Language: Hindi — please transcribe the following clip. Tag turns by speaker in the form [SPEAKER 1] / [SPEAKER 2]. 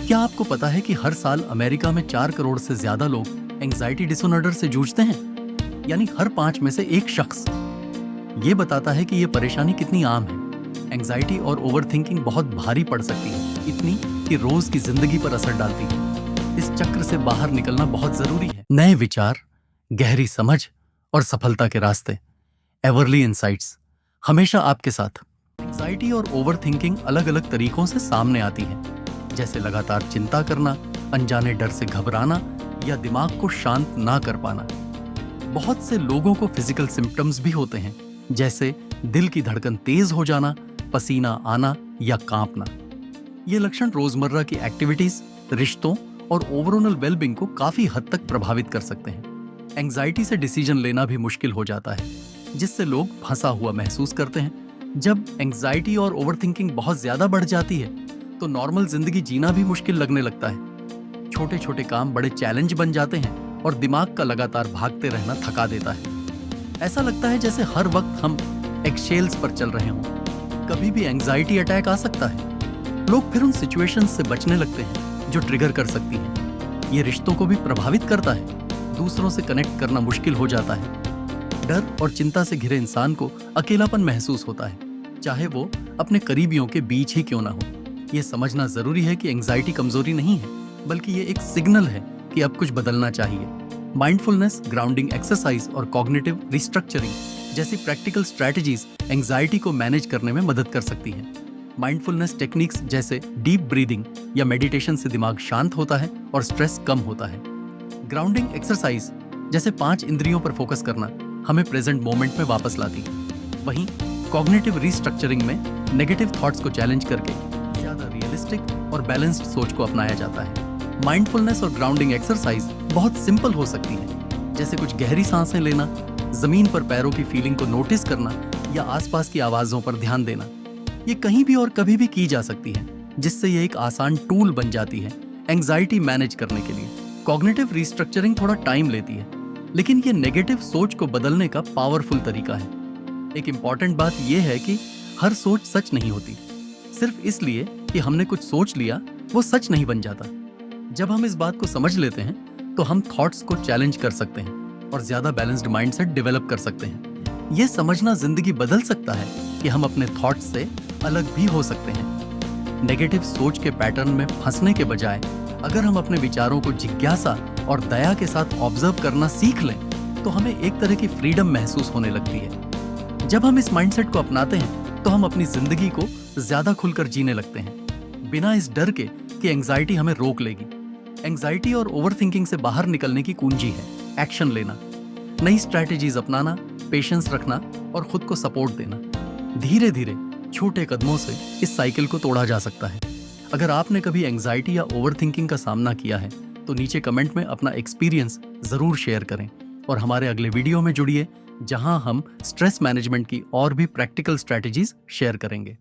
[SPEAKER 1] क्या आपको पता है कि हर साल अमेरिका में 4 करोड़ से ज्यादा लोग एंजाइटी डिसऑर्डर से जूझते हैं? यानी हर 5 में से एक शख्स। ये बताता है कि ये परेशानी कितनी आम है। एंजाइटी और ओवरथिंकिंग बहुत भारी पड़ सकती है, इतनी कि रोज की जिंदगी पर असर डालती है। इस चक्र से बाहर निकलना बहुत जरूरी है। नए विचार, गहरी समझ और सफलता के रास्ते। एवरली इनसाइट्स हमेशा आपके साथ। एंजाइटी और ओवरथिंकिंग अलग अलग तरीकों से सामने आती है, जैसे लगातार चिंता करना, अनजाने डर से घबराना या दिमाग को शांत ना कर पाना। बहुत से लोगों को फिजिकल सिम्टम्स भी होते हैं, जैसे दिल की धड़कन तेज हो जाना, पसीना आना या कांपना। ये लक्षण रोजमर्रा की एक्टिविटीज, रिश्तों और ओवरऑल वेलबींग को काफी हद तक प्रभावित कर सकते हैं। एंजाइटी से डिसीजन लेना भी मुश्किल हो जाता है, जिससे लोग फंसा हुआ महसूस करते हैं। जब एंजाइटी और ओवरथिंकिंग बहुत ज्यादा बढ़ जाती है, तो नॉर्मल जिंदगी जीना भी मुश्किल लगने लगता है। छोटे छोटे काम बड़े चैलेंज बन जाते हैं और दिमाग का लगातार भागते रहना थका देता है। ऐसा लगता है जैसे हर वक्त हम एक्सेल्स पर चल रहे हों। कभी भी एंजाइटी अटैक आ सकता है। लोग फिर उन सिचुएशंस से बचने लगते हैं जो ट्रिगर कर सकती हैं। ये रिश्तों को भी प्रभावित करता है। दूसरों से कनेक्ट करना मुश्किल हो जाता है। डर और चिंता से घिरे इंसान को अकेलापन महसूस होता है, चाहे वो अपने करीबियों के बीच ही क्यों ना हो। ये समझना जरूरी है कि एंजाइटी कमजोरी नहीं है, बल्कि ये एक सिग्नल है कि अब कुछ बदलना चाहिए। माइंडफुलनेस, ग्राउंडिंग एक्सरसाइज और कॉग्निटिव रिस्ट्रक्चरिंग जैसी प्रैक्टिकल स्ट्रैटेजीज एंजाइटी को मैनेज करने में मदद कर सकती हैं। माइंडफुलनेस टेक्निक्स जैसे डीप ब्रीदिंग या मेडिटेशन से दिमाग शांत होता है और स्ट्रेस कम होता है। ग्राउंडिंग एक्सरसाइज जैसे 5 इंद्रियों पर फोकस करना हमें प्रेजेंट मोमेंट में वापस लाती है। वहीं कॉग्निटिव रिस्ट्रक्चरिंग में नेगेटिव थॉट्स को चैलेंज करके ज्यादा रियलिस्टिक और बैलेंस्ड सोच को अपनाया जाता है। माइंडफुलनेस और ग्राउंडिंग एक्सरसाइज बहुत सिंपल हो सकती है, जैसे कुछ गहरी सांसें लेना, जमीन पर पैरों की फीलिंग को नोटिस करना या आसपास की आवाजों पर ध्यान देना। ये कहीं भी और कभी भी की जा सकती है, जिससे ये एक आसान टूल बन जाती है एंजाइटी मैनेज करने के लिए। कॉग्निटिव रिस्ट्रक्चरिंग थोड़ा टाइम लेती है, लेकिन ये नेगेटिव सोच को बदलने का पावरफुल तरीका है। एक इंपॉर्टेंट बात यह है कि हर सोच सच नहीं होती। सिर्फ इसलिए कि हमने कुछ सोच लिया, वो सच नहीं बन जाता। जब हम इस बात को समझ लेते हैं, तो हम थॉट्स को चैलेंज कर सकते हैं और ज्यादा बैलेंस्ड माइंडसेट डेवलप कर सकते हैं। ये समझना जिंदगी बदल सकता है कि हम अपने थॉट्स से अलग भी हो सकते हैं। नेगेटिव सोच के पैटर्न में फंसने के बजाय अगर हम अपने विचारों को जिज्ञासा और दया के साथ ऑब्जर्व करना सीख लें, तो हमें एक तरह की फ्रीडम महसूस होने लगती है। जब हम इस माइंडसेट को अपनाते हैं, तो हम अपनी जिंदगी को ज्यादा खुलकर जीने लगते हैं, बिना इस डर के कि एंजाइटी हमें रोक लेगी। एंजाइटी और ओवरथिंकिंग से बाहर निकलने की कुंजी है एक्शन लेना, नई स्ट्रैटेजीज अपनाना, पेशेंस रखना और खुद को सपोर्ट देना। धीरे धीरे छोटे कदमों से इस साइकिल को तोड़ा जा सकता है। अगर आपने कभी एंजाइटी या ओवरथिंकिंग का सामना किया है, तो नीचे कमेंट में अपना एक्सपीरियंस जरूर शेयर करें और हमारे अगले वीडियो में जुड़िए, जहां हम स्ट्रेस मैनेजमेंट की और भी प्रैक्टिकल स्ट्रैटेजीज शेयर करेंगे।